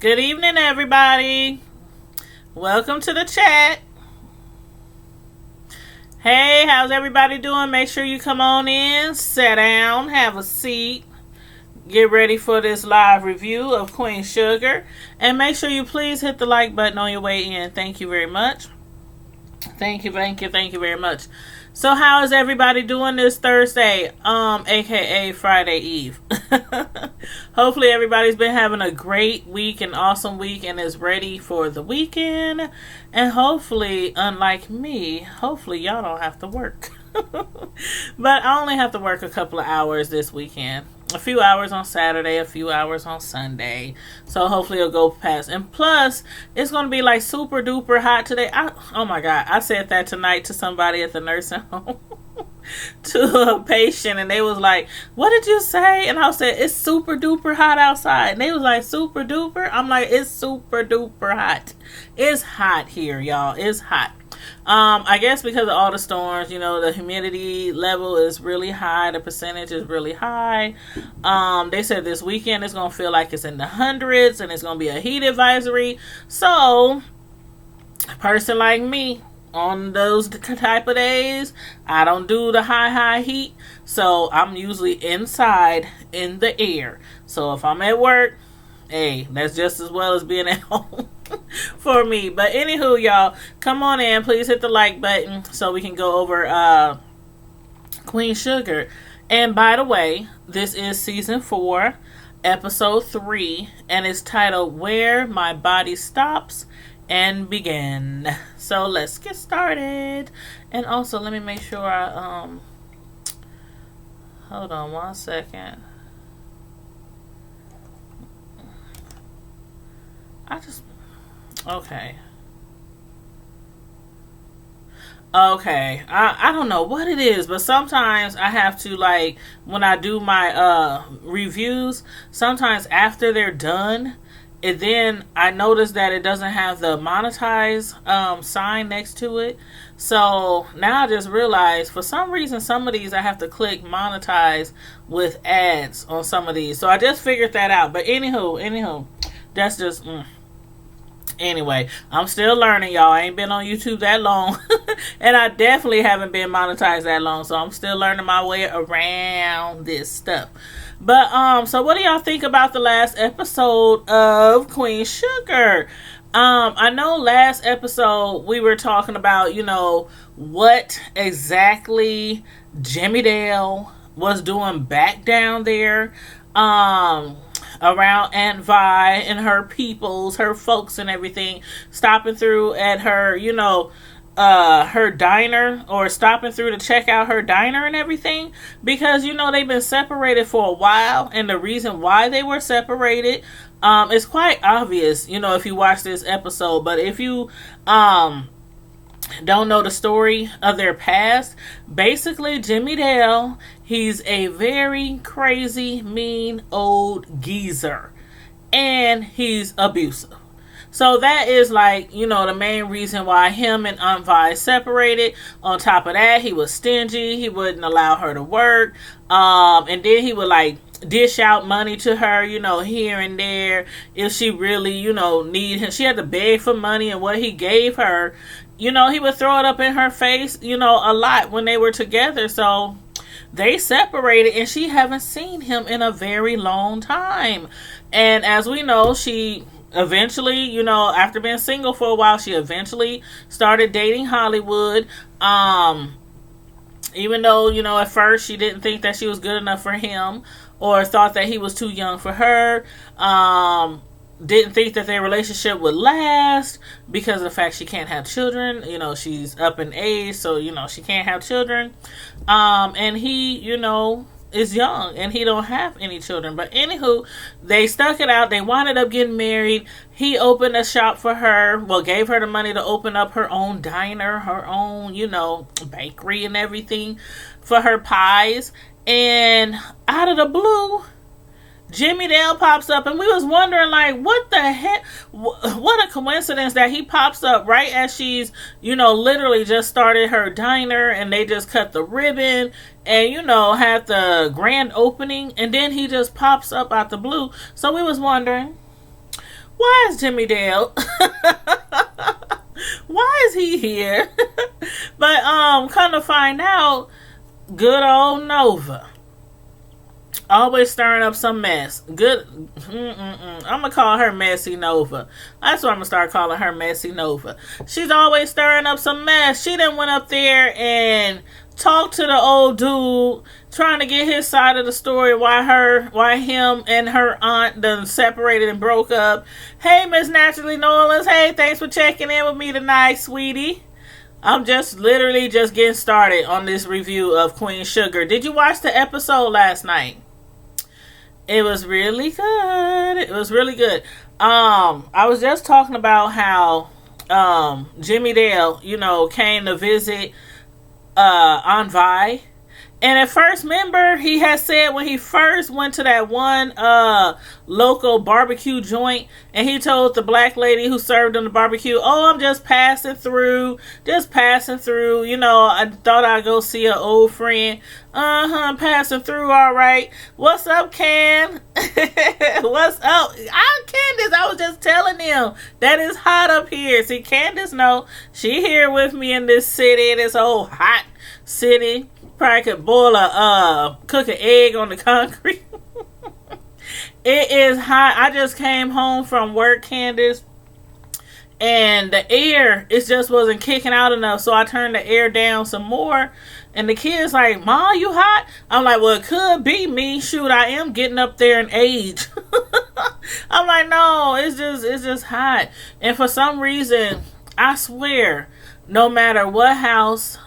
Good evening, everybody. Welcome to the chat. Hey, how's everybody doing? Make sure you come on in, sit down, have a seat, get ready for this live review of Queen Sugar, and make sure you please hit the like button on your way in. Thank you very much. Thank you very much. So how is everybody doing this Thursday, aka Friday Eve? Hopefully everybody's been having a great week, an awesome week, and is ready for the weekend. And hopefully, unlike me, hopefully y'all don't have to work. But I only have to work a couple of hours this weekend. A few hours on Saturday, a few hours on Sunday. So hopefully it'll go past. And plus, it's going to be like super duper hot today. Oh my God. I said that tonight to somebody at the nursing home. To a patient. And they was like, what did you say? And I said, it's super duper hot outside. And they was like, super duper? I'm like, it's super duper hot. It's hot here, y'all. It's hot. I guess because of all the storms, the humidity level is really high. The percentage is really high. They said this weekend it's going to feel like it's in the hundreds and it's going to be a heat advisory. So, a person like me, on those type of days, I don't do the high heat. So, I'm usually inside in the air. So, if I'm at work, hey, that's just as well as being at home. For me. But anywho, y'all, come on in. Please hit the like button so we can go over Queen Sugar. And by the way, this is season 4, episode 3, and it's titled Where My Body Stops and Begin. So let's get started. And also, let me make sure I hold on one second. Okay. I don't know what it is, but sometimes I have to, like, when I do my reviews, sometimes after they're done, then I notice that it doesn't have the monetize sign next to it. So now I just realized for some reason some of these I have to click monetize with ads on some of these. So I just figured that out. But anywho, that's just Anyway, I'm still learning, y'all. I ain't been on YouTube that long. And I definitely haven't been monetized that long. So I'm still learning my way around this stuff. But, so what do y'all think about the last episode of Queen Sugar? I know last episode we were talking about, what exactly Jimmy Dale was doing back down there. Around Aunt Vi and her peoples, her folks and everything, stopping through at her, her diner, or stopping through to check out her diner and everything, because, they've been separated for a while, and the reason why they were separated, is quite obvious, if you watch this episode. But if you, don't know the story of their past, basically Jimmy Dale, he's a very crazy, mean old geezer, and he's abusive. So that is like, the main reason why him and Aunt Vi separated. On top of that, he was stingy. He wouldn't allow her to work. And then he would like dish out money to her, here and there. If she really, need him, she had to beg for money, and what he gave her, he would throw it up in her face, a lot when they were together. So they separated, and she haven't seen him in a very long time. And as we know, she eventually, after being single for a while, she eventually started dating Hollywood. Even though, at first she didn't think that she was good enough for him, or thought that he was too young for her. Didn't think that their relationship would last because of the fact she can't have children. She's up in age, so, she can't have children. And he, is young, and he don't have any children. But anywho, they stuck it out. They wound up getting married. He opened a shop for her. Well, gave her the money to open up her own diner, her own, bakery and everything for her pies. And out of the blue, Jimmy Dale pops up, and we was wondering, like, what the heck? What a coincidence that he pops up right as she's, literally just started her diner, and they just cut the ribbon and, had the grand opening, and then he just pops up out the blue. So we was wondering, Why is Jimmy Dale? Why is he here? But come to find out, good old Nova. Always stirring up some mess. Good. I'm going to call her Messy Nova. That's what I'm going to start calling her, Messy Nova. She's always stirring up some mess. She done went up there and talked to the old dude, trying to get his side of the story, why him and her aunt done separated and broke up. Hey, Miss Naturally Nolans. Hey, thanks for checking in with me tonight, sweetie. I'm just literally just getting started on this review of Queen Sugar. Did you watch the episode last night? It was really good. It was really good. I was just talking about how Jimmy Dale, came to visit Aunt Vi. And at first, remember, he had said when he first went to that one local barbecue joint, and he told the black lady who served him the barbecue, oh, I'm just passing through. I thought I'd go see an old friend. Passing through, all right. What's up, Can? What's up? I'm Candace. I was just telling them that it's hot up here. See, Candace, no, she here with me in this city, this old hot city. Probably could cook an egg on the concrete. It is hot. I just came home from work, Candace, and the air, it just wasn't kicking out enough, so I turned the air down some more, and the kids like, Mom, you hot? I'm like, well, it could be me. Shoot, I am getting up there in age. I'm like, no, it's just hot. And for some reason, I swear, no matter what house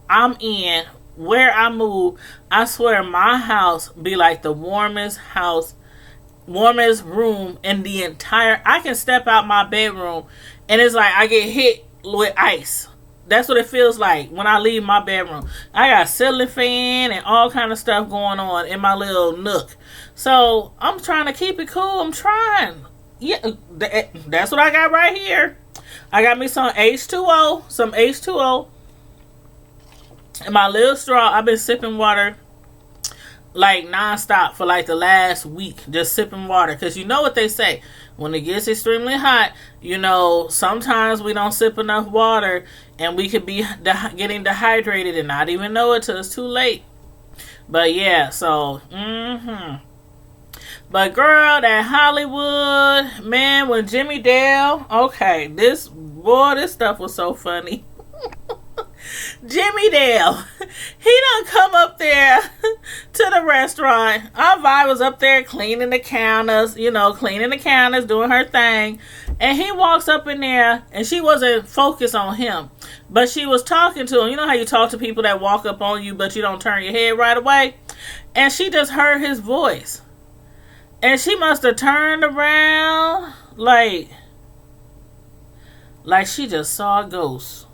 I'm in, where I move, I swear my house be like the warmest room in the entire. I can step out my bedroom and it's like I get hit with ice. That's what it feels like when I leave my bedroom. I got a ceiling fan and all kind of stuff going on in my little nook. So I'm trying to keep it cool. I'm trying. Yeah, that's what I got right here. I got me some H2O. And my little straw, I've been sipping water like nonstop for like the last week. Just sipping water. Because you know what they say. When it gets extremely hot, sometimes we don't sip enough water. And we could be getting dehydrated and not even know it till it's too late. But yeah, so, But girl, that Hollywood, man, when Jimmy Dale, okay, this stuff was so funny. Jimmy Dale, he done come up there to the restaurant. Aunt Vi was up there cleaning the counters, doing her thing. And he walks up in there, and she wasn't focused on him. But she was talking to him. You know how you talk to people that walk up on you, but you don't turn your head right away? And she just heard his voice. And she must have turned around like she just saw a ghost.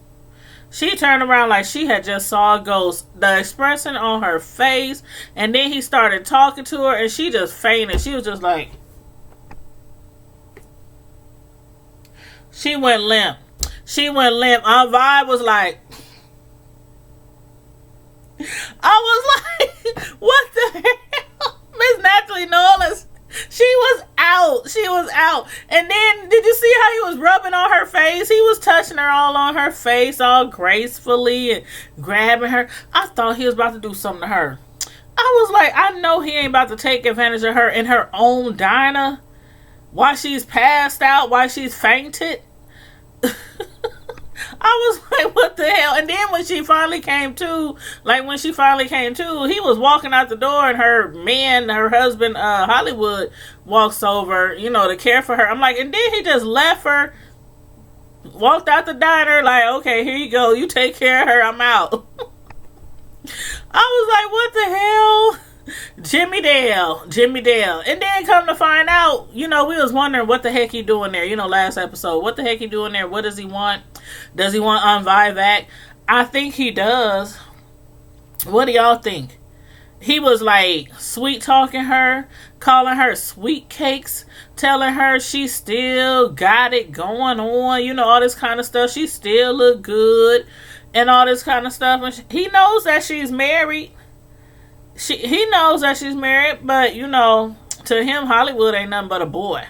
She turned around like she had just saw a ghost. The expression on her face. And then he started talking to her. And she just fainted. She was just like. She went limp. Our vibe was like. I was like. What the hell? Miss Natalie Nolans. She was out. And then, did you see how he was rubbing on her face? He was touching her all on her face, all gracefully, and grabbing her. I thought he was about to do something to her. I was like, I know he ain't about to take advantage of her in her own diner. While she's passed out, while she's fainted. I was like, what the hell? And then when she finally came to, he was walking out the door and her husband, Hollywood, walks over, to care for her. I'm like, and then he just left her, walked out the diner, like, okay, here you go. You take care of her. I'm out. I was like, what the hell? Jimmy Dale. And then come to find out, we was wondering what the heck he doing there. Last episode, what the heck he doing there? What does he want? Does he want Aunt Vi back? I think he does. What do y'all think? He was like sweet talking her, calling her sweet cakes, telling her she still got it going on, all this kind of stuff. She still look good and all this kind of stuff. And he knows that she's married. He knows that she's married, but to him, Hollywood ain't nothing but a boy.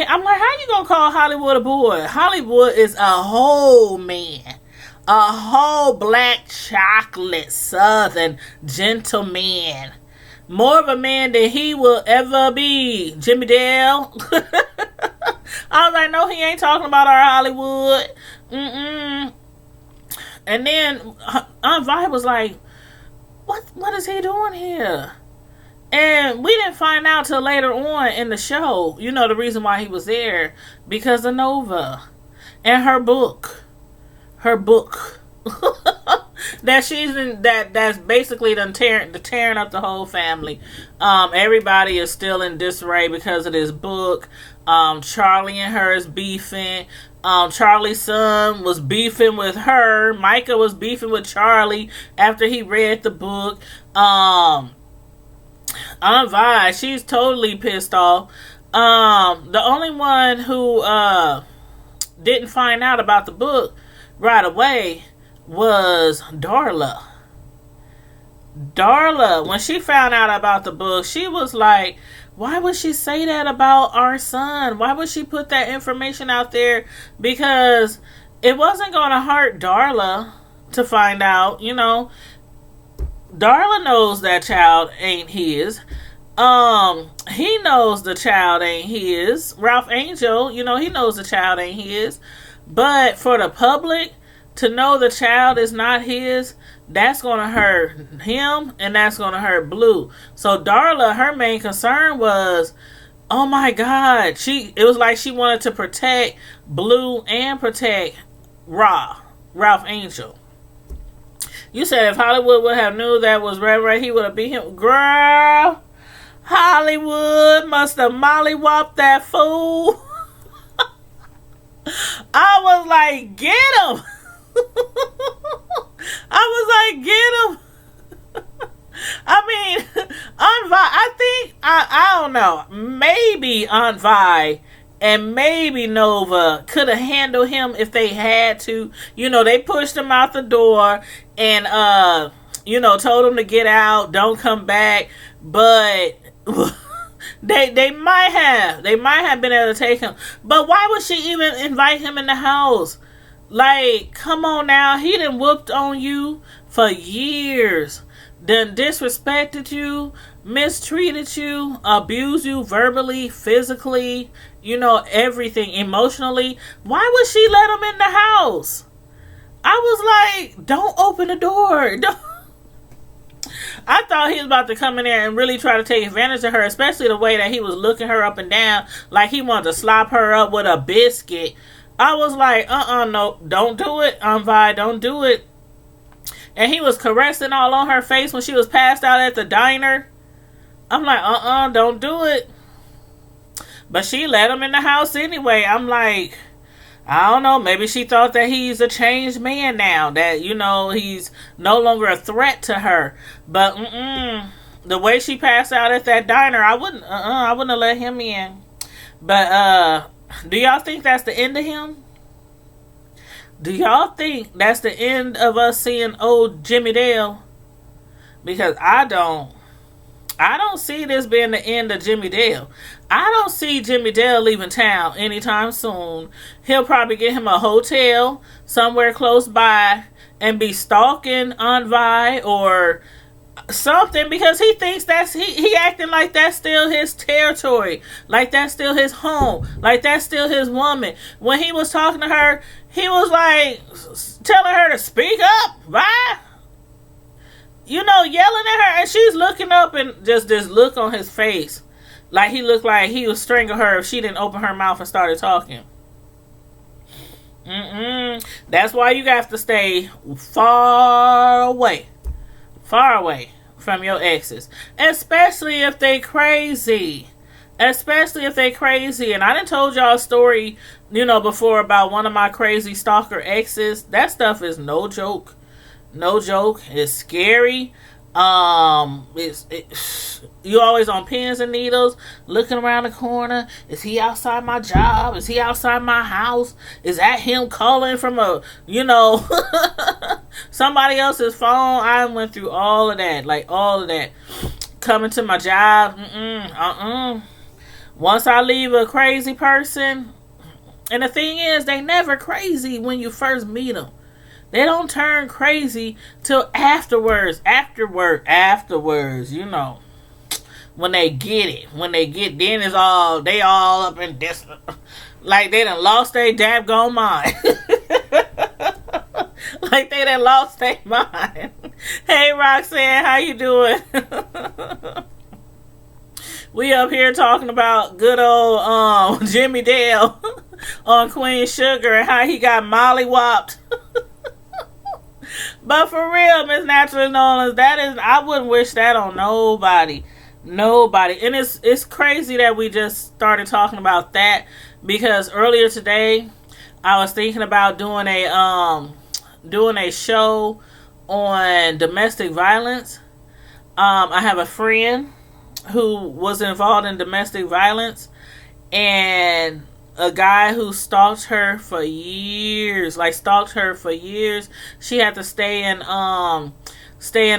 I'm like, how you gonna call Hollywood a boy? Hollywood is a whole man. A whole black chocolate southern gentleman. More of a man than he will ever be. Jimmy Dale. I was like, no, he ain't talking about our Hollywood. Mm-mm. And then Aunt Vi was like, what is he doing here? And we didn't find out till later on in the show, you know, the reason why he was there. Because of Nova. And her book. Her book. That she's in, that's basically tearing up the whole family. Everybody is still in disarray because of this book. Charlie and her is beefing. Charlie's son was beefing with her. Micah was beefing with Charlie after he read the book. Aunt Vi, she's totally pissed off. The only one who didn't find out about the book right away was Darla. Darla, when she found out about the book, she was like, why would she say that about our son? Why would she put that information out there? Because it wasn't going to hurt Darla to find out, you know. Darla knows that child ain't his. He knows the child ain't his. Ralph Angel, you know, he knows the child ain't his. But for the public to know the child is not his, that's going to hurt him and that's going to hurt Blue. So Darla, her main concern was, oh my God, it was like she wanted to protect Blue and protect Ralph Angel. You said if Hollywood would have knew that was Ray, he would have beat him. Girl, Hollywood must have mollywopped that fool. I was like, get him. I was like, get him. I mean, Aunt Vi, I don't know. Maybe Aunt Vi and maybe Nova could have handled him if they had to. You know, they pushed him out the door and, you know, told him to get out, don't come back. But they might have been able to take him. But why would she even invite him in the house? Like, come on now. He done whooped on you for years. Done disrespected you, mistreated you, abused you verbally, physically, you know, everything, emotionally. Why would she let him in the house? I was like, don't open the door. Don't. I thought he was about to come in there and really try to take advantage of her, especially the way that he was looking her up and down like he wanted to slop her up with a biscuit. I was like, no, don't do it, Aunt Vi, don't do it. And he was caressing all on her face when she was passed out at the diner. I'm like, don't do it. But she let him in the house anyway. I'm like, I don't know, maybe she thought that he's a changed man now, that, you know, he's no longer a threat to her. But the way she passed out at that diner, I wouldn't have let him in. But do y'all think that's the end of him? Do y'all think that's the end of us seeing old Jimmy Dale? Because I don't see this being the end of Jimmy Dale. I don't see Jimmy Dale leaving town anytime soon. He'll probably get him a hotel somewhere close by and be stalking Aunt Vi or something, because he thinks that's he acting like that's still his territory, like that's still his home, like that's still his woman. When he was talking to her, he was like telling her to speak up, right? You know, yelling at her, and she's looking up and just this look on his face, like he looked like he would strangle her if she didn't open her mouth and started talking. That's why you have to stay far away from your exes, especially if they crazy. And I done told y'all a story, you know, before about one of my crazy stalker exes. That stuff is no joke. It's scary. You always on pins and needles, looking around the corner. Is he outside my job? Is he outside my house? Is that him calling from a, you know, somebody else's phone? I went through all of that, coming to my job. Once I leave a crazy person, and the thing is, they never crazy when you first meet them. They don't turn crazy till afterwards. Afterwards, you know. When they get it. Then it's all, they all up in this. Like they done lost their daggone mind. Like they done lost their mind. Hey Roxanne, how you doing? We up here talking about good old Jimmy Dale on Queen Sugar and how he got mollywopped. But for real, Miss Naturally Known as that is, I wouldn't wish that on nobody. And it's crazy that we just started talking about that, because earlier today I was thinking about doing a show on domestic violence. I have a friend who was involved in domestic violence, and a guy who stalked her for years. She had to stay in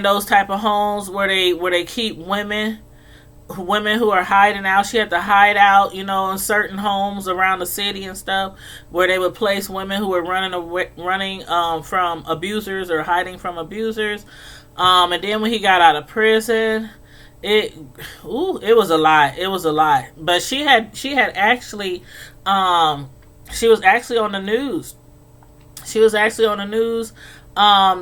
those type of homes where they keep women who are hiding out. She had to hide out, you know, in certain homes around the city and stuff, where they would place women who were running from abusers or hiding from abusers. And then when he got out of prison, it was a lie. But she had actually, she was actually on the news.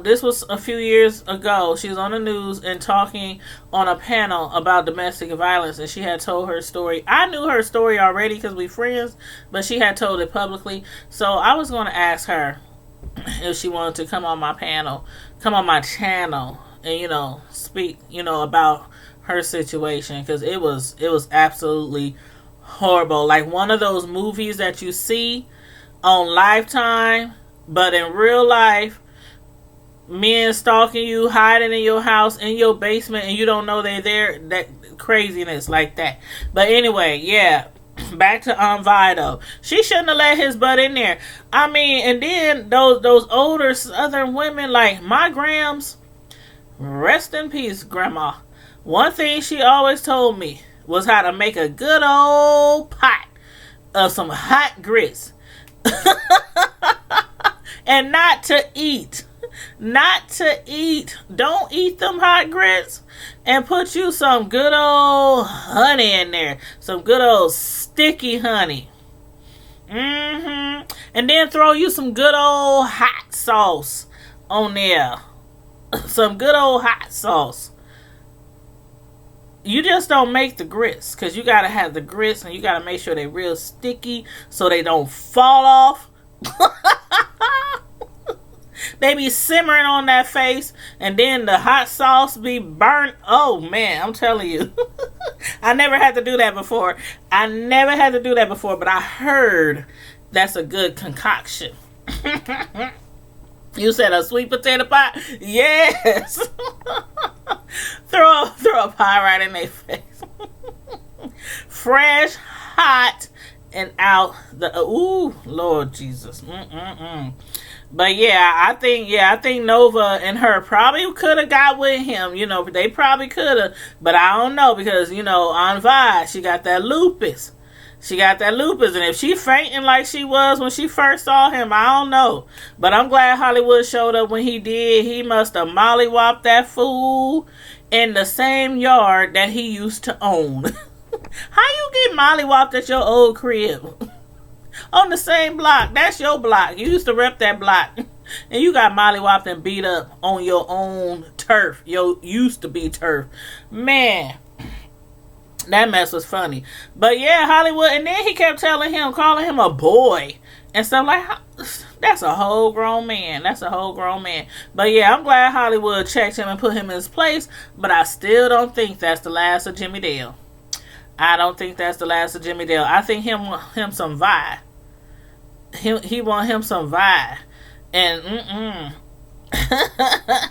This was a few years ago. She was on the news and talking on a panel about domestic violence, and she had told her story. I knew her story already because we friends, but she had told it publicly. So I was going to ask her if she wanted to come on my channel, and, you know, speak, you know, about her situation, because it was absolutely horrible. Like one of those movies that you see on Lifetime, but in real life, men stalking you, hiding in your house, in your basement, and you don't know they're there. That craziness like that. But anyway, yeah, back to Vido. She shouldn't have let his butt in there. I mean, and then those older Southern women, like my grams, rest in peace, Grandma. One thing she always told me was how to make a good old pot of some hot grits. And not to eat. Don't eat them hot grits, and put you some good old honey in there. Some good old sticky honey. And then throw you some good old hot sauce on there. Some good old hot sauce. You just don't make the grits, because you got to have the grits, and you got to make sure they're real sticky so they don't fall off. They be simmering on that face, and then the hot sauce be burnt. Oh man, I'm telling you. I never had to do that before, but I heard that's a good concoction. You said a sweet potato pie? Yes. throw a pie right in their face. Fresh, hot, and out the ooh, Lord Jesus. But yeah, I think Nova and her probably could have got with him. You know, they probably could have, but I don't know, because, you know, on Vi, she got that lupus. And if she fainting like she was when she first saw him, I don't know. But I'm glad Hollywood showed up when he did. He must have mollywopped that fool in the same yard that he used to own. How you get mollywopped at your old crib? On the same block. That's your block. You used to rep that block. And you got mollywopped and beat up on your own turf. Your used to be turf. Man. That mess was funny. But yeah, Hollywood. And then he kept calling him a boy. And stuff like, that's a whole grown man. But yeah, I'm glad Hollywood checked him and put him in his place. But I still don't think that's the last of Jimmy Dale. I think him some Vi. He want him some Vi. And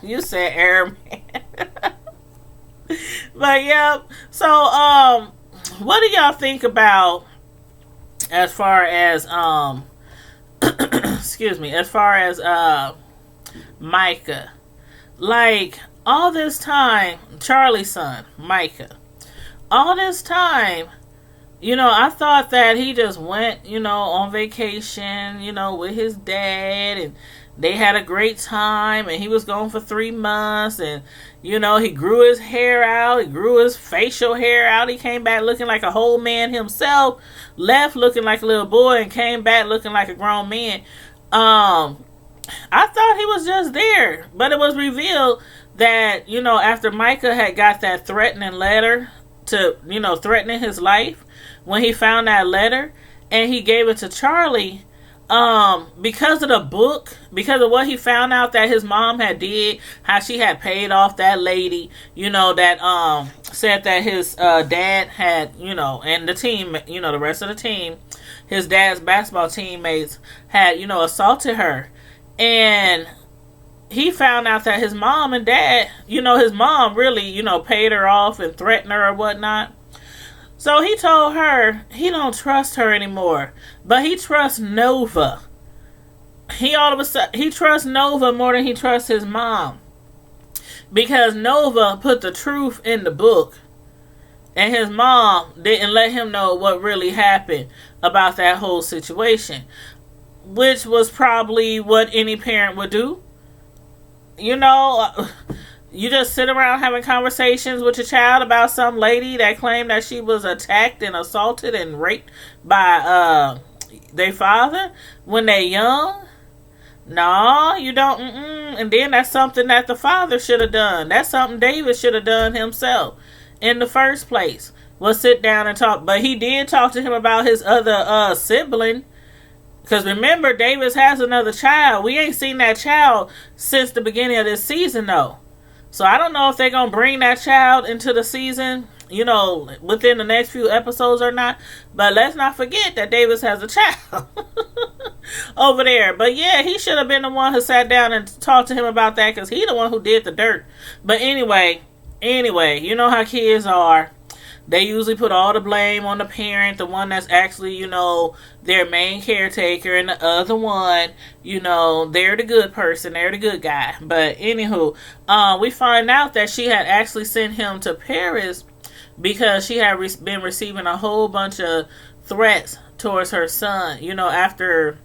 you said airman. But yeah. So what do y'all think about as far as Micah? Like, all this time, Charlie's son, Micah, all this time, I thought that he just went, on vacation, with his dad, and they had a great time, and he was gone for 3 months, and, he grew his hair out, he grew his facial hair out, he came back looking like a whole man himself, left looking like a little boy, and came back looking like a grown man. I thought he was just there, but it was revealed that, after Micah had got that threatening letter to, threatening his life, when he found that letter and he gave it to Charlie, because of the book, because of what he found out that his mom had did, how she had paid off that lady, that said that his dad had, and the team, the rest of the team, his dad's basketball teammates had, assaulted her. And he found out that his mom and dad, his mom really, paid her off and threatened her or whatnot. So he told her he don't trust her anymore, but he trusts Nova. He trusts Nova more than he trusts his mom, because Nova put the truth in the book, and his mom didn't let him know what really happened about that whole situation, which was probably what any parent would do. You just sit around having conversations with your child about some lady that claimed that she was attacked and assaulted and raped by their father when they're young. No, you don't. And then that's something that the father should have done. That's something David should have done himself in the first place, was sit down and talk. But he did talk to him about his other sibling. Because remember, Davis has another child. We ain't seen that child since the beginning of this season, though. So I don't know if they're going to bring that child into the season, within the next few episodes or not. But let's not forget that Davis has a child over there. But yeah, he should have been the one who sat down and talked to him about that, because he the one who did the dirt. But anyway, you know how kids are. They usually put all the blame on the parent, the one that's actually, their main caretaker, and the other one, they're the good person, they're the good guy. But anywho, we find out that she had actually sent him to Paris because she had been receiving a whole bunch of threats towards her son, after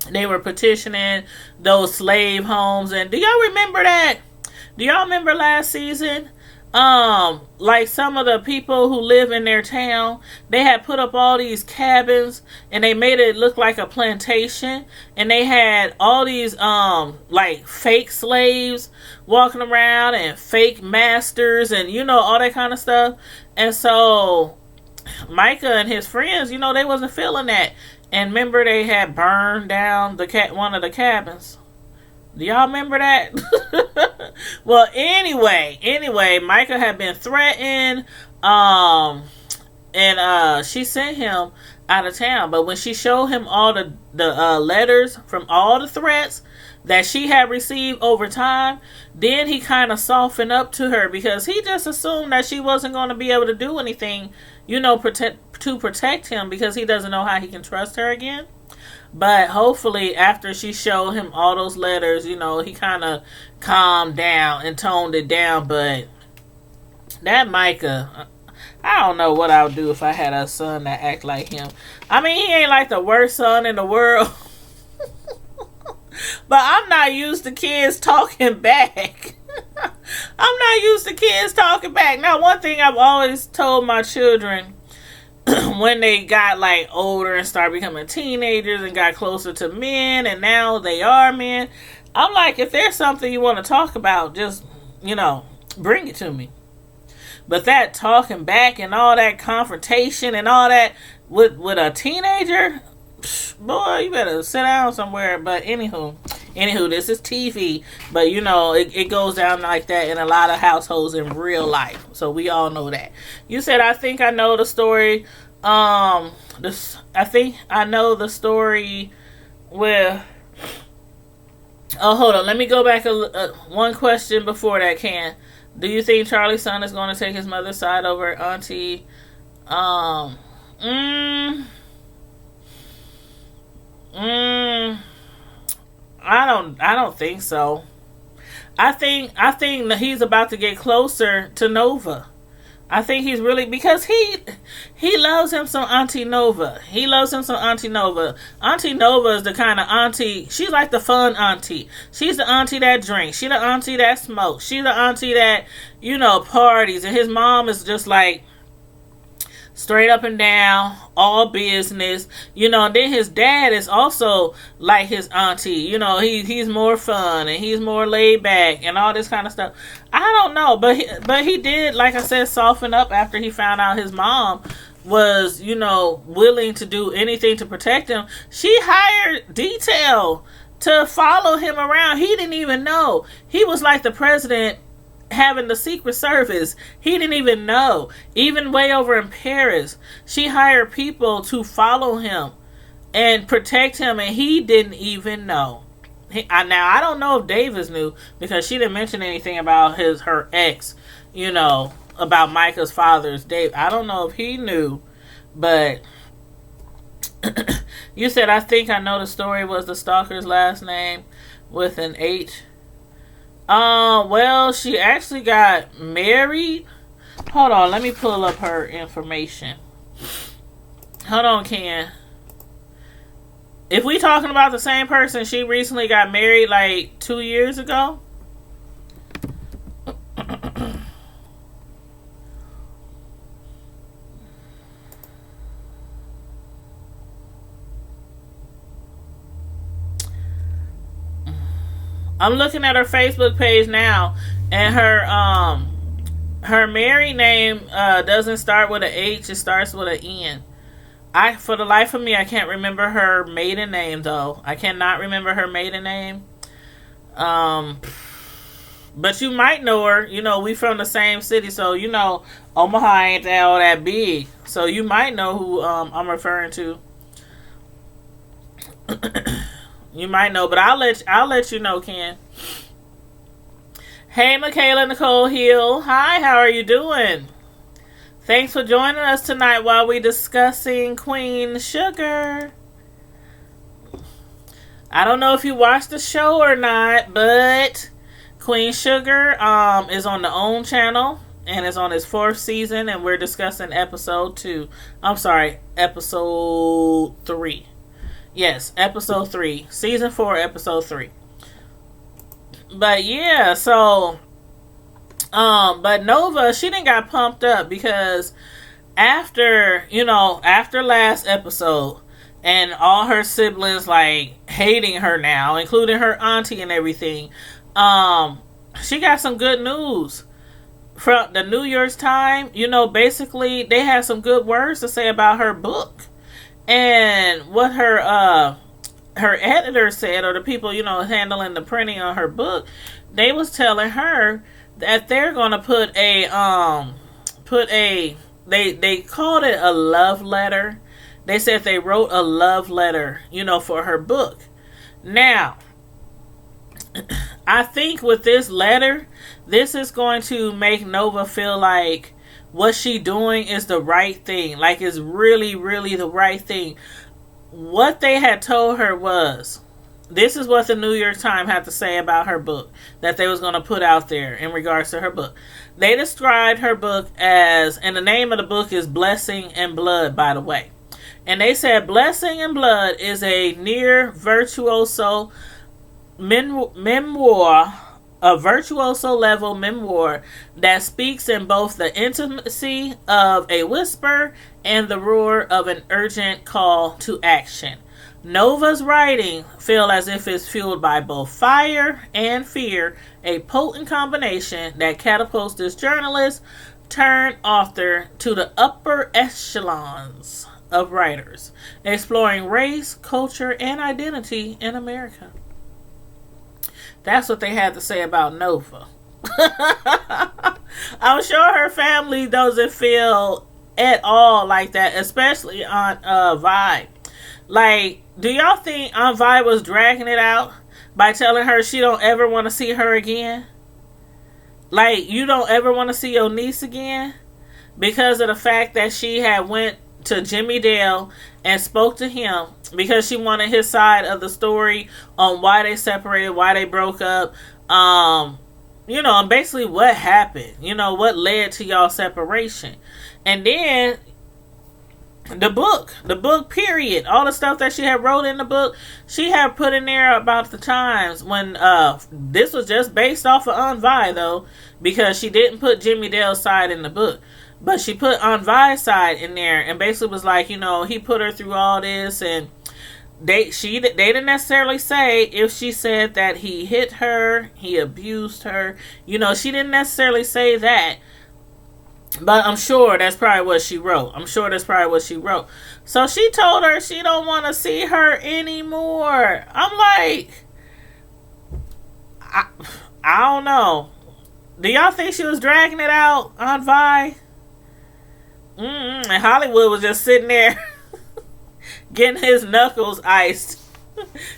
they were petitioning those slave homes. And do y'all remember that? Do y'all remember last season? Like some of the people who live in their town, they had put up all these cabins and they made it look like a plantation, and they had all these like fake slaves walking around and fake masters and all that kind of stuff. And so Micah and his friends, they wasn't feeling that. And remember, they had burned down one of the cabins. Do y'all remember that? Well, anyway, Micah had been threatened, and she sent him out of town. But when she showed him all the letters from all the threats that she had received over time, then he kind of softened up to her, because he just assumed that she wasn't going to be able to do anything, to protect him, because he doesn't know how he can trust her again. But hopefully after she showed him all those letters, he kind of calmed down and toned it down. But that Micah, I don't know what I would do if I had a son that act like him. I mean, he ain't like the worst son in the world. But I'm not used to kids talking back. I'm not used to kids talking back. Now, one thing I've always told my children, when they got like older and started becoming teenagers and got closer to men, and now they are men, I'm like, if there's something you want to talk about, just bring it to me. But that talking back and all that confrontation and all that with a teenager, boy, you better sit down somewhere. But anywho, this is TV, but it goes down like that in a lot of households in real life. So we all know that. You said, I think I know the story. I think I know the story with. Oh, hold on. Let me go back one question before that. Do you think Charlie's son is going to take his mother's side over Auntie? I don't think so. I think that he's about to get closer to Nova. I think he's really, because he loves him some Auntie Nova. He loves him some Auntie Nova. Auntie Nova is the kind of auntie. She's like the fun auntie. She's the auntie that drinks. She's the auntie that smokes. She's the auntie that, parties. And his mom is just like straight up and down, all business, and then his dad is also like his auntie, he's more fun and he's more laid back and all this kind of stuff. I don't know, but he did, like I said, soften up after he found out his mom was, willing to do anything to protect him. She hired detail to follow him around. He didn't even know. He was like the president having the Secret Service. He didn't even know. Even way over in Paris, she hired people to follow him and protect him, and he didn't even know. Now, I don't know if Davis knew, because she didn't mention anything about her ex, about Micah's father's Dave. I don't know if he knew, but you said, I think I know the story was the stalker's last name with an H. Well, she actually got married. Hold on, let me pull up her information. Hold on, Ken. If we talking about the same person, she recently got married like 2 years ago. I'm looking at her Facebook page now, and her married name doesn't start with an H, it starts with an N. For the life of me, I can't remember her maiden name, though. I cannot remember her maiden name. But you might know her. We from the same city, so Omaha ain't all that big. So you might know who I'm referring to. You might know, but I'll let you know, Ken. Hey, Michaela Nicole Hill. Hi, how are you doing? Thanks for joining us tonight while we're discussing Queen Sugar. I don't know if you watched the show or not, but Queen Sugar is on the OWN channel, and it's on its 4th season, and we're discussing episode 3. Yes, episode 3. Season 4, episode 3. But yeah, so but Nova, she didn't got pumped up because after last episode and all her siblings like hating her now, including her auntie and everything, she got some good news from the New York Times. Basically they had some good words to say about her book. And what her editor said, or the people, handling the printing on her book, they was telling her that they're gonna put they called it a love letter. They said they wrote a love letter, for her book. Now, I think with this letter, this is going to make Nova feel like what she doing is the right thing. Like, it's really, really the right thing. What they had told her was, this is what the New York Times had to say about her book that they was going to put out there in regards to her book. They described her book as, and the name of the book is Blessing and Blood, by the way. And they said Blessing and Blood is a near virtuoso memoir, a virtuoso level memoir that speaks in both the intimacy of a whisper and the roar of an urgent call to action. Nova's writing feel as if it's fueled by both fire and fear, a potent combination that catapults this journalist turned author to the upper echelons of writers, exploring race, culture, and identity in America. That's what they had to say about Nova. I'm sure her family doesn't feel at all like that, especially on Vibe. Like, do y'all think Aunt Vi was dragging it out by telling her she don't ever want to see her again? Like, you don't ever want to see your niece again? Because of the fact that she had went to Jimmy Dale and spoke to him because she wanted his side of the story on why they separated, why they broke up, and basically what happened, what led to y'all separation. And then the book period, all the stuff that she had wrote in the book, she had put in there about the times when this was just based off of Aunt Vi, though, because she didn't put Jimmy Dale's side in the book, but she put Aunt Vi's side in there, and basically was like, he put her through all this, and they didn't necessarily say if she said that he hit her, he abused her, she didn't necessarily say that. But I'm sure that's probably what she wrote. So she told her she don't want to see her anymore. I'm like, I don't know. Do y'all think she was dragging it out on Vi? And Hollywood was just sitting there getting his knuckles iced.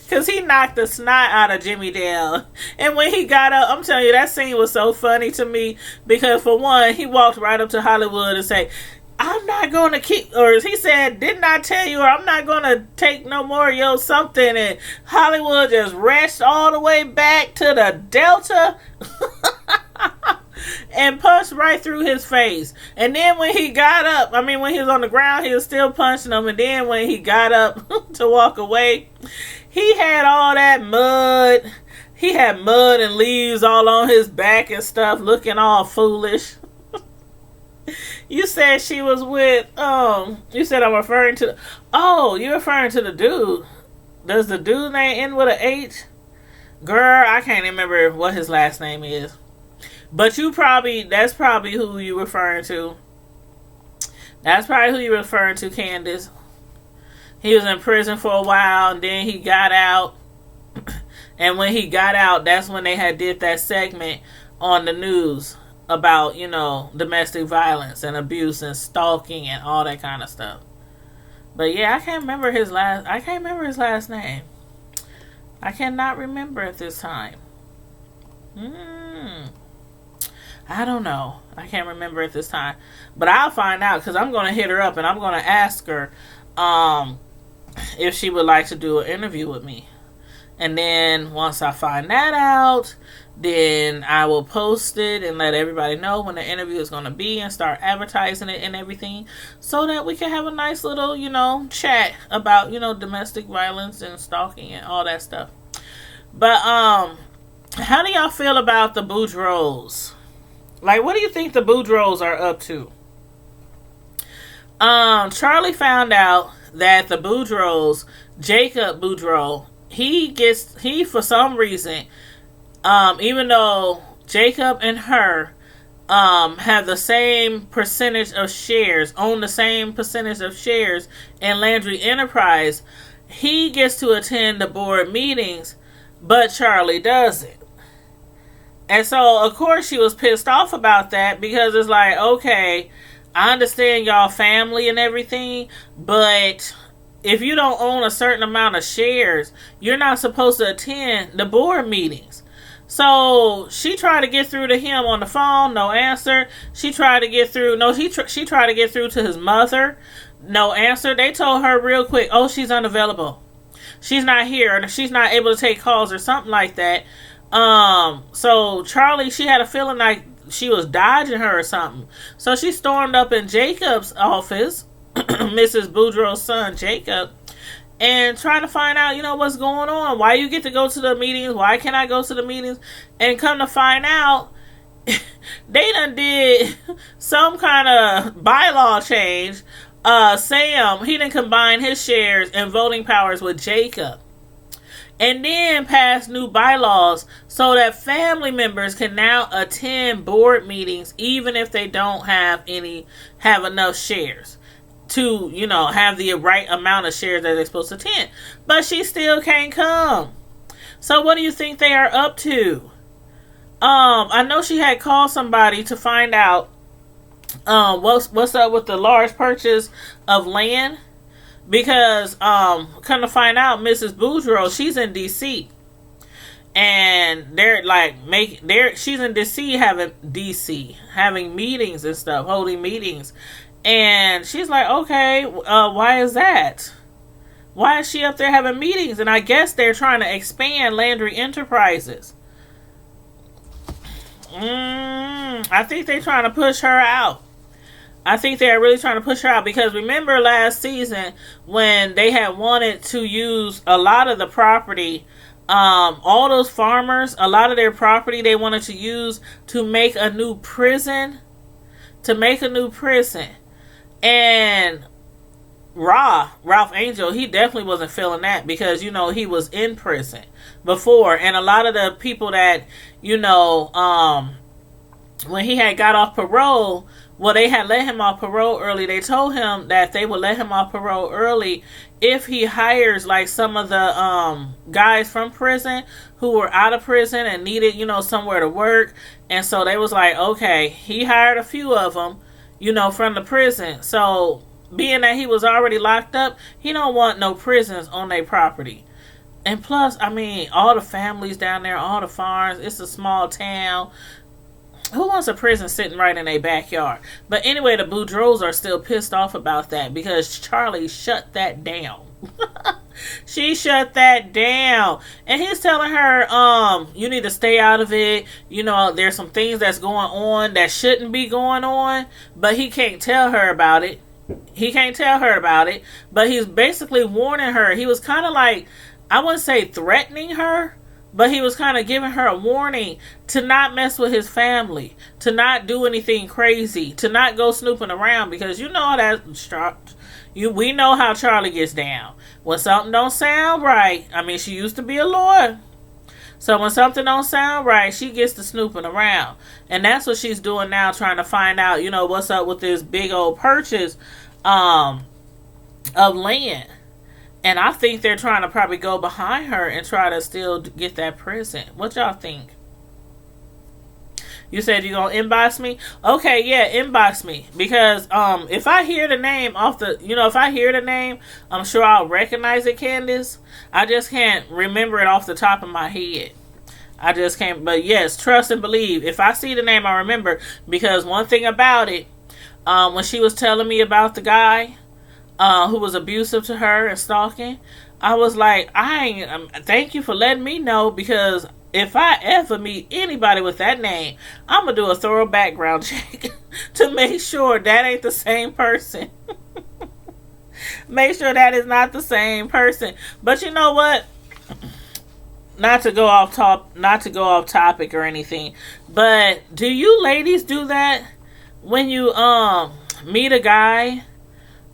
Because he knocked the snot out of Jimmy Dale. And when he got up, I'm telling you, that scene was so funny to me. Because for one, he walked right up to Hollywood and said, I'm not going to keep, or he said, didn't I tell you, or I'm not going to take no more of your something. And Hollywood just rushed all the way back to the Delta and punched right through his face. And then when he got up, when he was on the ground, he was still punching him. And then when he got up to walk away, he had all that mud. He had mud and leaves all on his back and stuff, looking all foolish. You said she was with, you said I'm referring to, you're referring to the dude. Does the dude name end with an H? Girl, I can't remember what his last name is. But that's probably who you referring to. That's probably who you're referring to, Candace. He was in prison for a while, and then he got out. And when he got out, that's when they had did that segment on the news about, domestic violence and abuse and stalking and all that kind of stuff. But yeah, I can't remember his last name. I cannot remember at this time. I don't know. I can't remember at this time. But I'll find out, because I'm going to hit her up and I'm going to ask her if she would like to do an interview with me. And then once I find that out, then I will post it and let everybody know when the interview is going to be and start advertising it and everything, so that we can have a nice little, chat about, domestic violence and stalking and all that stuff. But how do y'all feel about the Boudreaux? Like, what do you think the Boudreaux are up to? Charlie found out that the Boudreaux, Jacob Boudreaux, he for some reason, even though Jacob and her have the same percentage of shares, own the same percentage of shares in Landry Enterprise, he gets to attend the board meetings, but Charlie doesn't. And so, of course, she was pissed off about that, because it's like, okay, I understand y'all family and everything, but if you don't own a certain amount of shares, you're not supposed to attend the board meetings. So she tried to get through to him on the phone, no answer. She tried to get through, she tried to get through to his mother, no answer. They told her real quick, she's unavailable. She's not here, or she's not able to take calls or something like that. So Charlie, she had a feeling like she was dodging her or something. So she stormed up in Jacob's office, Mrs. Boudreaux's son, Jacob, and trying to find out, what's going on. Why you get to go to the meetings? Why can't I go to the meetings? And come to find out, they done did some kind of bylaw change. Sam, he didn't combine his shares and voting powers with Jacob. And then pass new bylaws so that family members can now attend board meetings even if they don't have enough shares to, have the right amount of shares that they're supposed to attend. But she still can't come. So what do you think they are up to? I know she had called somebody to find out what's up with the large purchase of land. Because, come to find out, Mrs. Boudreaux, she's in D.C. And they're like, she's in D.C. having meetings and stuff, holding meetings. And she's like, okay, why is that? Why is she up there having meetings? And I guess they're trying to expand Landry Enterprises. I think they're trying to push her out. I think they're really trying to push her out because remember last season when they had wanted to use a lot of the property, all those farmers, a lot of their property they wanted to use to make a new prison, and Ralph Angel, he definitely wasn't feeling that because, he was in prison before. And a lot of the people that, when he had got off parole, well, they had let him off parole early. They told him that they would let him off parole early if he hires like some of the guys from prison who were out of prison and needed, somewhere to work. And so they was like, okay, he hired a few of them, from the prison. So being that he was already locked up, he don't want no prisons on their property. And plus, I mean, all the families down there, all the farms, it's a small town. Who wants a prison sitting right in their backyard? But anyway, the Boudreaux are still pissed off about that because Charlie shut that down. She shut that down. And he's telling her, you need to stay out of it. There's some things that's going on that shouldn't be going on. But he can't tell her about it. But he's basically warning her. He was kind of like, I wouldn't say threatening her, but he was kind of giving her a warning to not mess with his family, to not do anything crazy, to not go snooping around, because we know how Charlie gets down. When something don't sound right, I mean, she used to be a lawyer. So when something don't sound right, she gets to snooping around. And that's what she's doing now, trying to find out, what's up with this big old purchase of land. And I think they're trying to probably go behind her and try to still get that prison. What y'all think? You said you're going to inbox me? Okay, yeah, inbox me. Because if I hear the name I'm sure I'll recognize it, Candace. I just can't remember it off the top of my head. I just can't. But yes, trust and believe. If I see the name, I remember. Because one thing about it, when she was telling me about the guy who was abusive to her and stalking, I was like, thank you for letting me know, because if I ever meet anybody with that name, I'm going to do a thorough background check to make sure that ain't the same person. Make sure that is not the same person. But you know what? Not to go off topic or anything, but do you ladies do that when you meet a guy,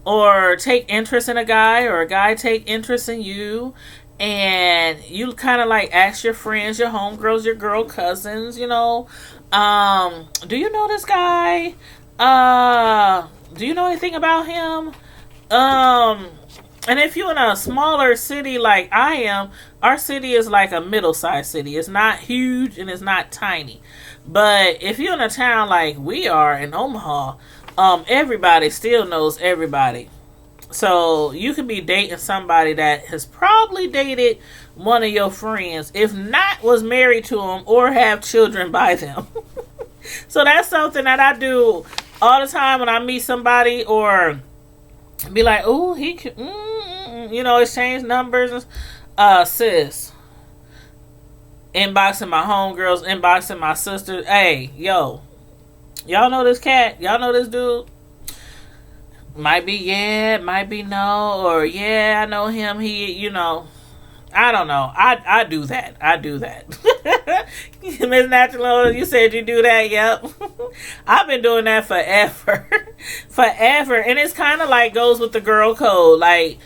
or take interest in a guy, or a guy take interest in you, and you kind of like ask your friends, your homegirls, your girl cousins, do you know this guy? Do you know anything about him? And if you're in a smaller city like I am, our city is like a middle-sized city. It's not huge and it's not tiny. But if you're in a town like we are in Omaha, everybody still knows everybody. So you could be dating somebody that has probably dated one of your friends, if not was married to them or have children by them. So that's something that I do all the time when I meet somebody, or be like, oh, he could, exchange numbers. Sis, inboxing my homegirls, inboxing my sisters. Hey, yo, y'all know this cat? Y'all know this dude? Might be yeah, might be no, or yeah, I know him. He, I don't know. I do that. Miss Natural, you said you do that. Yep. I've been doing that forever. Forever. And it's kind of like goes with the girl code. Like,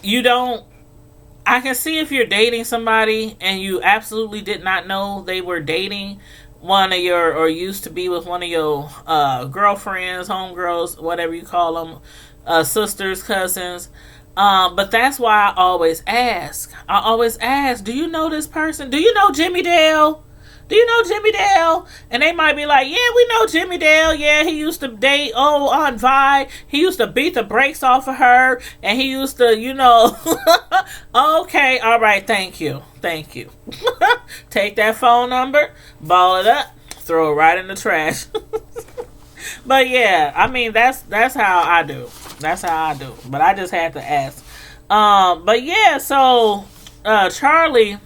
I can see if you're dating somebody and you absolutely did not know they were dating one of your, or used to be with one of your girlfriends, homegirls, whatever you call them, sisters, cousins. But that's why I always ask. Do you know this person? Do you know Jimmy Dale? And they might be like, yeah, we know Jimmy Dale. Yeah, he used to date on Vi. He used to beat the brakes off of her. And he used to, Okay, all right, thank you. Take that phone number, ball it up, throw it right in the trash. But yeah, I mean, that's how I do. But I just had to ask. But yeah, so Charlie,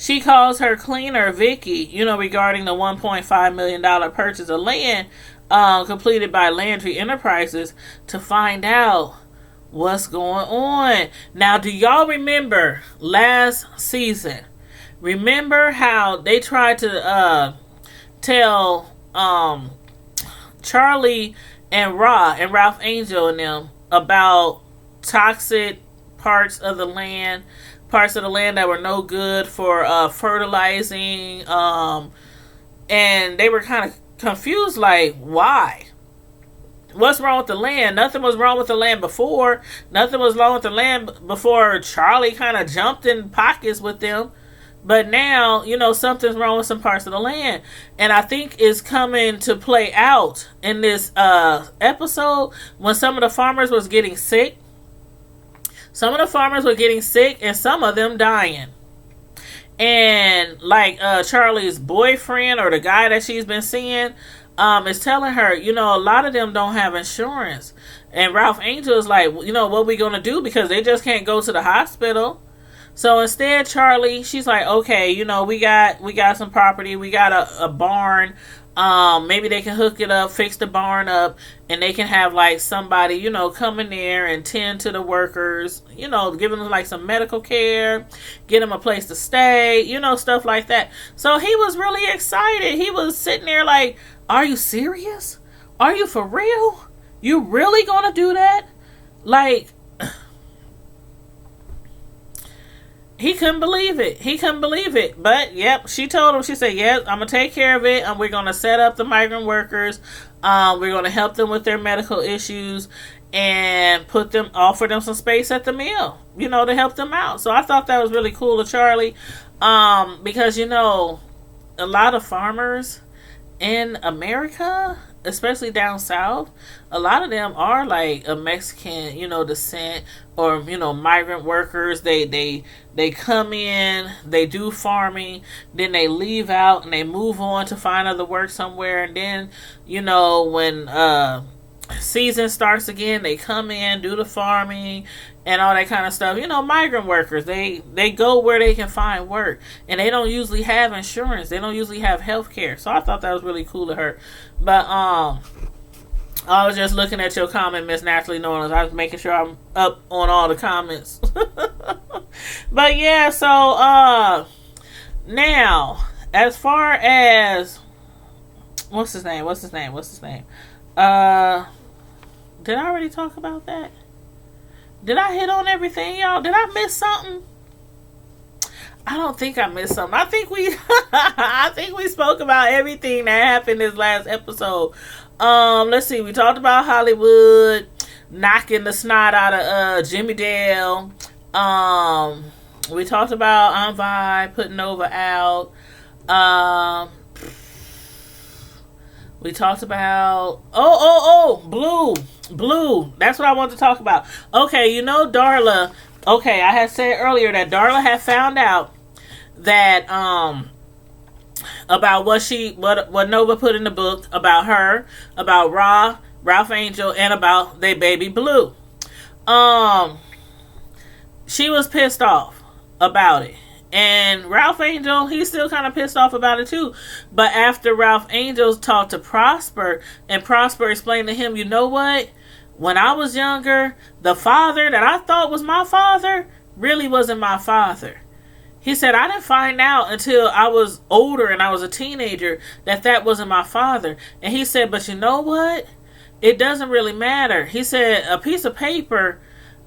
she calls her cleaner, Vicky, regarding the $1.5 million purchase of land completed by Landry Enterprises to find out what's going on. Now, do y'all remember last season? Remember how they tried to tell Charlie and Ralph Angel and them about toxic parts of the land that were no good for fertilizing, and they were kind of confused, like, why? What's wrong with the land? Nothing was wrong with the land before. Nothing was wrong with the land before Charlie kind of jumped in pockets with them. But now, something's wrong with some parts of the land. And I think it's coming to play out in this episode when some of the farmers was getting sick. Some of the farmers were getting sick and some of them dying. And like Charlie's boyfriend or the guy that she's been seeing is telling her, a lot of them don't have insurance. And Ralph Angel is like, what we going to do? Because they just can't go to the hospital. So instead, Charlie, she's like, okay, we got some property. We got a barn. Maybe they can hook it up, fix the barn up, and they can have like somebody, come in there and tend to the workers, giving them like some medical care, get them a place to stay, stuff like that. So he was really excited. He was sitting there like, are you serious? Are you for real? You really gonna do that? Like, he couldn't believe it. But, yep, she told him, she said, yep, I'm going to take care of it. And we're going to set up the migrant workers. We're going to help them with their medical issues and offer them some space at the mill, to help them out. So I thought that was really cool of Charlie. Because, a lot of farmers in America, especially down south, a lot of them are like a Mexican, descent, or migrant workers. They come in, they do farming, then they leave out and they move on to find other work somewhere, and then when season starts again, they come in, do the farming and all that kind of stuff. Migrant workers, they go where they can find work, and they don't usually have insurance. They don't usually have health care. So I thought that was really cool of her. But I was just looking at your comment, Miss Naturally Knowing. I was making sure I'm up on all the comments. But yeah, so now as far as what's his name? Did I already talk about that? Did I hit on everything, y'all? Did I miss something? I don't think I missed something. I think we spoke about everything that happened this last episode. Let's see. We talked about Hollywood knocking the snot out of Jimmy Dale. We talked about Aunt Vi putting Nova out. We talked about Blue. That's what I wanted to talk about. Okay, Darla. Okay, I had said earlier that Darla had found out that about what Nova put in the book about her, about Ralph Angel, and about their baby Blue. She was pissed off about it. And Ralph Angel, he's still kind of pissed off about it too. But after Ralph Angel talked to Prosper, and Prosper explained to him, you know what? When I was younger, the father that I thought was my father really wasn't my father. He said, I didn't find out until I was older and I was a teenager that wasn't my father. And he said, but you know what? It doesn't really matter. He said, a piece of paper,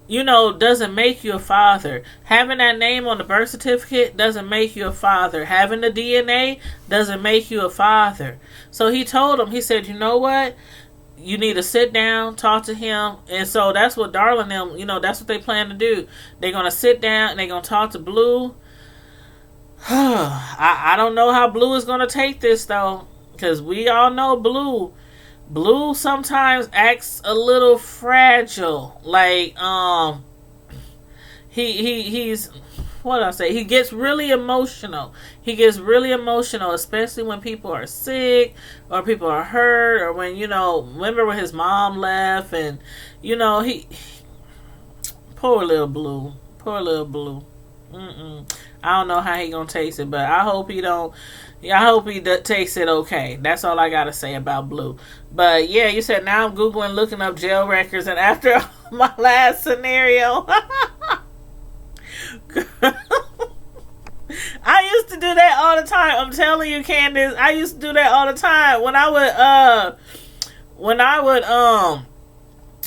doesn't make you a father. Having that name on the birth certificate doesn't make you a father. Having the DNA doesn't make you a father. So he told him, he said, you know what? You need to sit down, talk to him. And so that's what Darla and them, that's what they plan to do. They're going to sit down and they're going to talk to Blue. I don't know how Blue is going to take this, though. Because we all know Blue. Blue sometimes acts a little fragile. Like, he's, what did I say? He gets really emotional. Especially when people are sick or people are hurt, or when, remember when his mom left, and, poor little Blue. I don't know how he gonna taste it, but I hope he don't. Yeah, I hope he takes it okay. That's all I gotta say about Blue. But yeah, you said now I'm googling, looking up jail records, and after my last scenario, I used to do that all the time. I'm telling you, Candace, I used to do that all the time when I would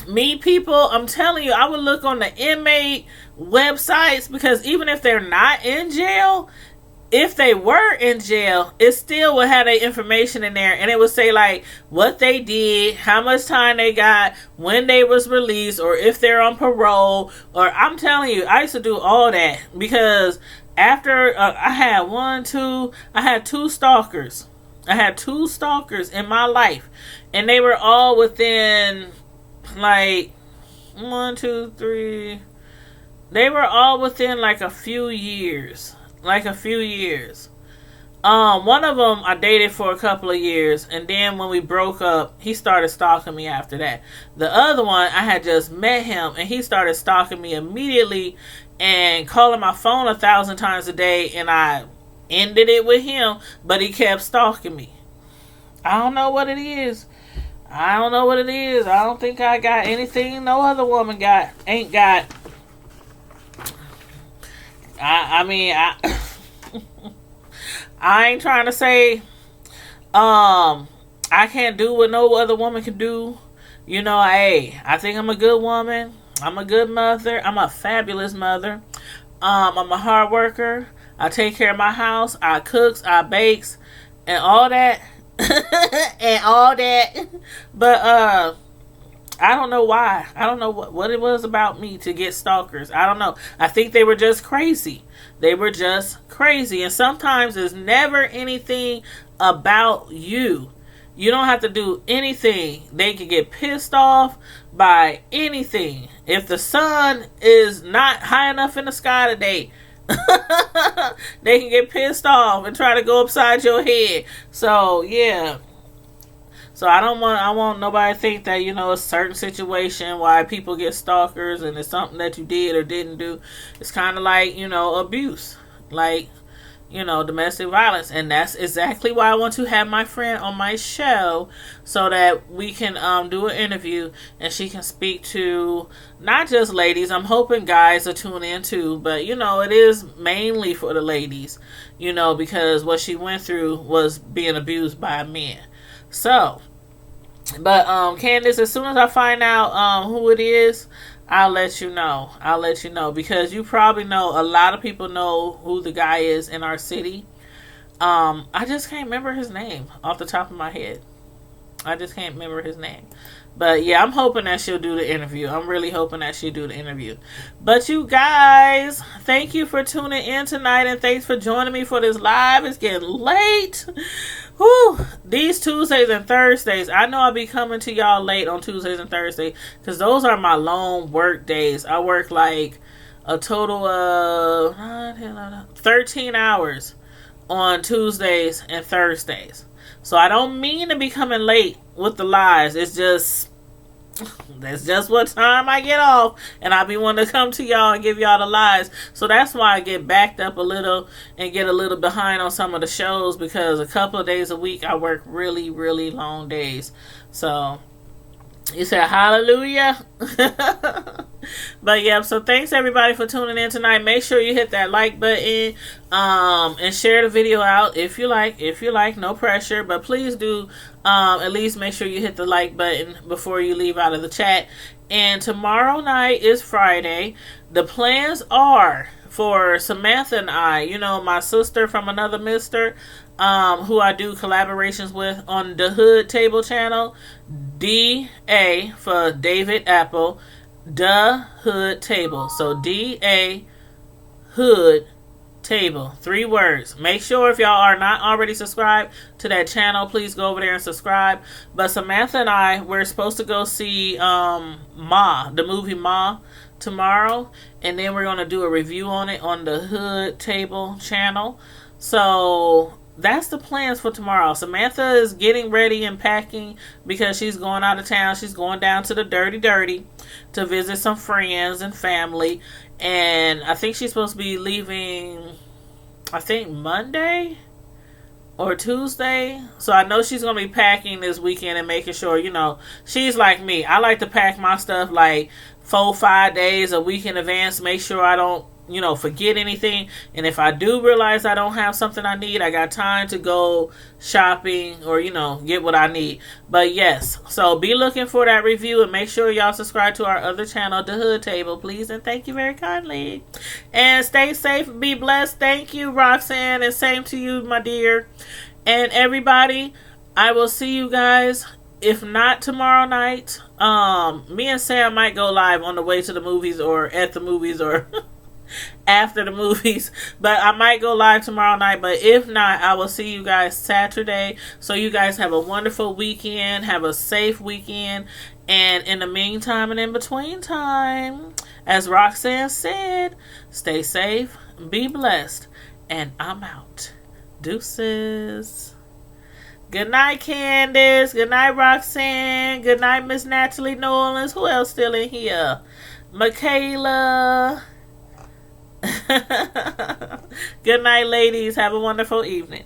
meet people. I'm telling you, I would look on the inmate websites, because even if they're not in jail, if they were in jail, it still would have their information in there, and it would say like what they did, how much time they got, when they was released, or if they're on parole. Or I'm telling you, I used to do all that, because after I had two stalkers. I had two stalkers in my life, and they were all within like 1, 2, 3. They were all within like a few years. One of them I dated for a couple of years, and then when we broke up, he started stalking me after that. The other one, I had just met him, and he started stalking me immediately and calling my phone 1,000 times a day, and I ended it with him, but he kept stalking me. I don't know what it is. I don't think I got anything no other woman ain't got. I ain't trying to say I can't do what no other woman can do. You know, I think I'm a good woman. I'm a good mother. I'm a fabulous mother. I'm a hard worker. I take care of my house. I cooks, I bakes, and all that. But I don't know why. I don't know what it was about me to get stalkers. I don't know. I think they were just crazy. And sometimes it's never anything about you. You don't have to do anything. They can get pissed off by anything. If the sun is not high enough in the sky today, they can get pissed off and try to go upside your head. So yeah. So I want nobody to think that, a certain situation why people get stalkers and it's something that you did or didn't do. It's kind of like, abuse. Like, domestic violence. And that's exactly why I want to have my friend on my show, so that we can do an interview and she can speak to not just ladies. I'm hoping guys will tune in too, but it is mainly for the ladies, because what she went through was being abused by men. So, but Candace, as soon as I find out who it is, I'll let you know. Because you probably know, a lot of people know who the guy is in our city. I just can't remember his name off the top of my head. But yeah, I'm hoping that she'll do the interview. I'm really hoping that she'll do the interview. But you guys, thank you for tuning in tonight, and thanks for joining me for this live. It's getting late. Whew. These Tuesdays and Thursdays, I know I'll be coming to y'all late on Tuesdays and Thursdays, because those are my long work days. I work like a total of 13 hours on Tuesdays and Thursdays. So I don't mean to be coming late with the lives. That's just what time I get off, and I be wanting to come to y'all and give y'all the lives. So that's why I get backed up a little and get a little behind on some of the shows, because a couple of days a week I work really, really long days. So you said hallelujah. But yeah, so thanks everybody for tuning in tonight. Make sure you hit that like button and share the video out if you like. No pressure, but please do at least make sure you hit the like button before you leave out of the chat. And tomorrow night is Friday. The plans are for Samantha and I, my sister from another mister, who I do collaborations with on the Hood Table channel. DA for David Apple, the Hood Table. So DA Hood Table, 3 words. Make sure if y'all are not already subscribed to that channel, please go over there and subscribe. But Samantha and I, we're supposed to go see the movie Ma tomorrow, and then we're going to do a review on it on the Hood Table channel. So that's the plans for tomorrow. Samantha is getting ready and packing because she's going out of town. She's going down to the Dirty to visit some friends and family. And I think she's supposed to be leaving I think Monday or Tuesday. So I know she's gonna be packing this weekend and making sure, she's like me. I like to pack my stuff like 4-5 days a week in advance. Make sure I don't, forget anything. And if I do realize I don't have something I need, I got time to go shopping or, get what I need. But yes, so be looking for that review and make sure y'all subscribe to our other channel, The Hood Table, please. And thank you very kindly. And stay safe, be blessed. Thank you, Roxanne, and same to you, my dear. And everybody, I will see you guys, if not tomorrow night. Me and Sam might go live on the way to the movies or at the movies or after the movies, but I might go live tomorrow night. But if not, I will see you guys Saturday. So you guys have a wonderful weekend, have a safe weekend, and in the meantime and in between time, as Roxanne said, stay safe, be blessed, and I'm out. Deuces. Good night, Candace. Good night, Roxanne. Good night, Miss Natalie Nolans. Who else still in here? Michaela. Good night, ladies. Have a wonderful evening.